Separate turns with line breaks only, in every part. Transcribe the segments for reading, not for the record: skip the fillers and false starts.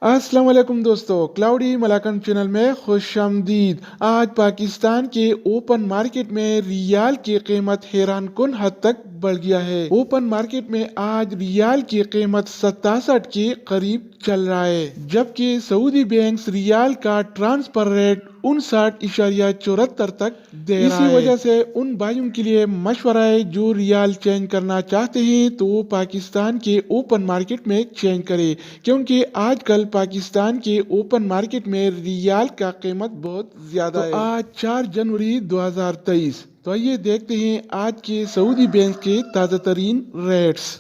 अस्सलाम वालेकुम दोस्तों, क्लाउडी मलाकन चैनल में खुशामदीद। आज पाकिस्तान के ओपन मार्केट में रियाल की कीमत हैरान कुन हद तक बढ़ गया है। ओपन मार्केट में आज रियाल की कीमत 67 के करीब चल रहा है, जबकि सऊदी बैंक्स रियाल का ट्रांसफर रेट 59.74 तक दे रहा है। इसी वजह से उन भाइयों के लिए मशवरा है जो रियाल चेंज करना चाहते हैं तो वो पाकिस्तान के ओपन मार्केट में चेंज करें, क्योंकि आजकल पाकिस्तान के ओपन मार्केट में रियाल का कीमत बहुत ज्यादा है। आज 4 जनवरी 2023। तो आइए देखते हैं आज के सऊदी बैंक के ताज़ा तरीन रेट्स।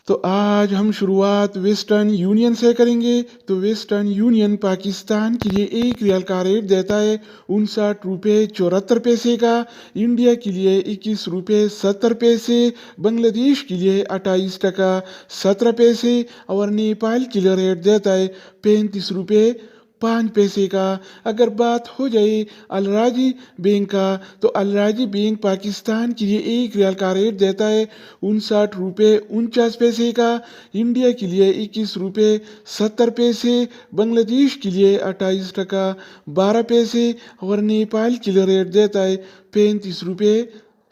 तो आज हम शुरुआत वेस्टर्न यूनियन से करेंगे। तो वेस्टर्न यूनियन पाकिस्तान के लिए एक रियाल का रेट देता है 59 रुपये 74 पैसे का, इंडिया के लिए 21 रुपये 70 पैसे, बांग्लादेश के लिए 28 टका 17 पैसे और नेपाल के लिए रेट देता है 35 रुपये 5 पैसे का। अगर बात हो जाए अलराजी बैंक का, तो अलराजी बैंक पाकिस्तान के लिए एक रियाल का रेट देता है 59 रुपये 49 पैसे का, इंडिया के लिए 21 रुपये 70 पैसे, बांग्लादेश के लिए 28 टका 12 पैसे और नेपाल के लिए रेट देता है 35 रुपये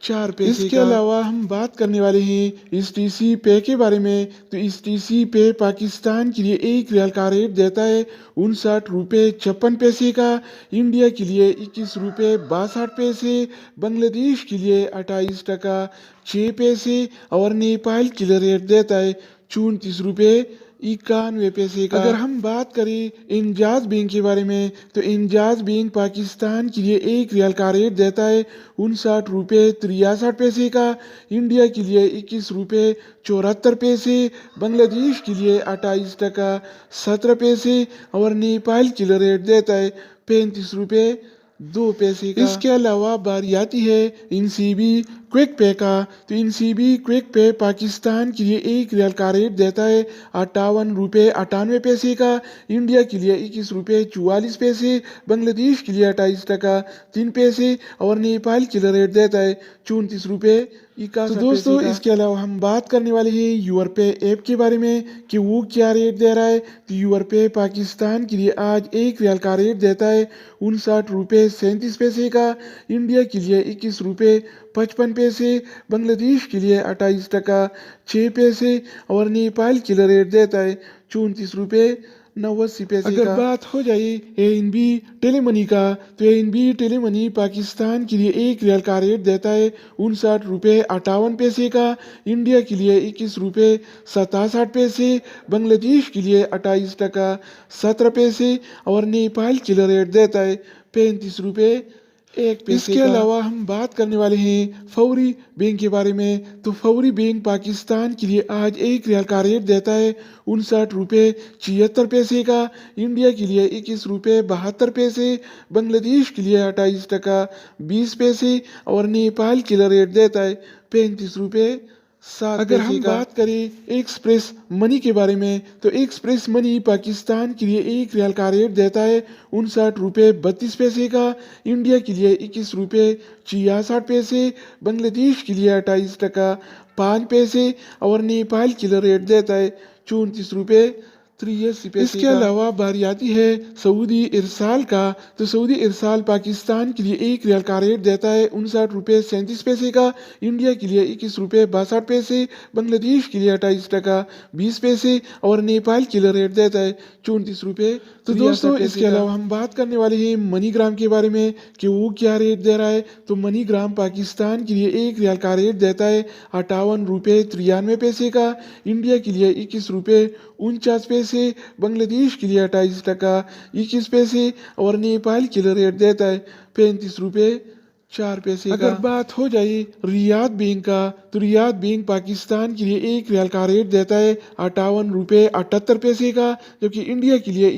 4 पैसे। इसके अलावा हम बात करने वाले हैं STC पे के बारे में। तो STC पे पाकिस्तान के लिए एक रियाल का रेट देता है 59 रुपये 56 पैसे का, इंडिया के लिए 21 रुपये 62 पैसे, बांग्लादेश के लिए 28 टका 6 पैसे और नेपाल के लिए रेट देता है 34 रुपये 91 पैसे का। अगर हम बात करें इंजाज बैंक के बारे में, तो इंजाज बैंक पाकिस्तान के लिए एक रियाल का रेट देता है 59 रुपये 63 पैसे का, इंडिया के लिए 21 रुपये 74 पैसे, बांग्लादेश के लिए 28 टका 17 पैसे और नेपाल के लिए रेट देता है 35 रुपये 2 पैसे का। इसके अलावा बारी आती है इनसीबी क्विक पे का। तो इनसीबी क्विक पे पाकिस्तान के लिए एक रियाल का रेट देता है 58 रुपये 98 पैसे का, इंडिया के लिए 21 रुपये 44 पैसे, बांग्लादेश के लिए 28 टका 3 पैसे और नेपाल के लिए रेट देता है 34 रुपये 81 पैसे। दोस्तों इसके अलावा हम बात करने वाले हैं यूरपे ऐप के बारे में कि वो क्या रेट दे रहा है। तो यूरपे पाकिस्तान के लिए आज एक रियाल का रेट देता है 59 रुपये 37 पैसे का, इंडिया के लिए 21 रुपये 55 पैसे, बांग्लादेश के लिए 28 टका 6 पैसे और नेपाल के लिए रेट देता है 34 रुपये 89 पैसे। अगर बात हो जाए ANB टेलीमनी का, तो ANB टेलीमनी पाकिस्तान के लिए एक रियाल का रेट देता है 59 रुपये 58 पैसे का, इंडिया के लिए 21 रुपये 67 पैसे, बांग्लादेश के लिए 28 टका 17 पैसे और नेपाल के लिए रेट देता है 35 रुपये 1 पैसे। इसके अलावा हम बात करने वाले हैं फौरी बैंक के बारे में। तो फौरी बैंक पाकिस्तान के लिए आज एक रियाल का रेट देता है 59 रुपये 76 पैसे का, इंडिया के लिए 21 रुपये 72 पैसे, बांग्लादेश के लिए 28 टका 20 पैसे और नेपाल के लिए रेट देता है 35 रुपये 7 पैसे। अगर हम बात करें एक्सप्रेस मनी के बारे में, तो एक्सप्रेस मनी पाकिस्तान के लिए एक रियाल का रेट देता है 59 रुपये 32 पैसे का, इंडिया के लिए 21 रुपये 66 पैसे, बांग्लादेश के लिए 28 टका 5 पैसे और नेपाल के लिए रेट देता है 34 रुपये 83 पैसे। इसके अलावा बारी आती है सऊदी इरसाल का। तो सऊदी इरसाल पाकिस्तान के लिए एक रियाल का रेट देता है 59 रुपये 37 पैसे का, इंडिया के लिए 21 रुपये 62 पैसे, बांग्लादेश के लिए 28 टका 20 पैसे और नेपाल के लिए रेट देता है 34 रुपये। तो दोस्तों इसके अलावा हम बात करने वाले हैं मनीग्राम के बारे में कि वो क्या रेट दे रहा है। तो मनीग्राम पाकिस्तान के लिए एक रियाल का रेट देता है 58 रुपये 93 पैसे का, इंडिया के लिए 21 रुपये 49 पैसे, बांग्लादेश के लिए 28 टका 21 पैसे और नेपाल के लिए रेट देता है 35 रुपये 4 पैसे का। अगर बात हो जाए रियाद बैंक का, तो रियाद बैंक पाकिस्तान के लिए एक रियाल का रेट देता है 58 रुपये 78 पैसे का, जबकि इंडिया के लिए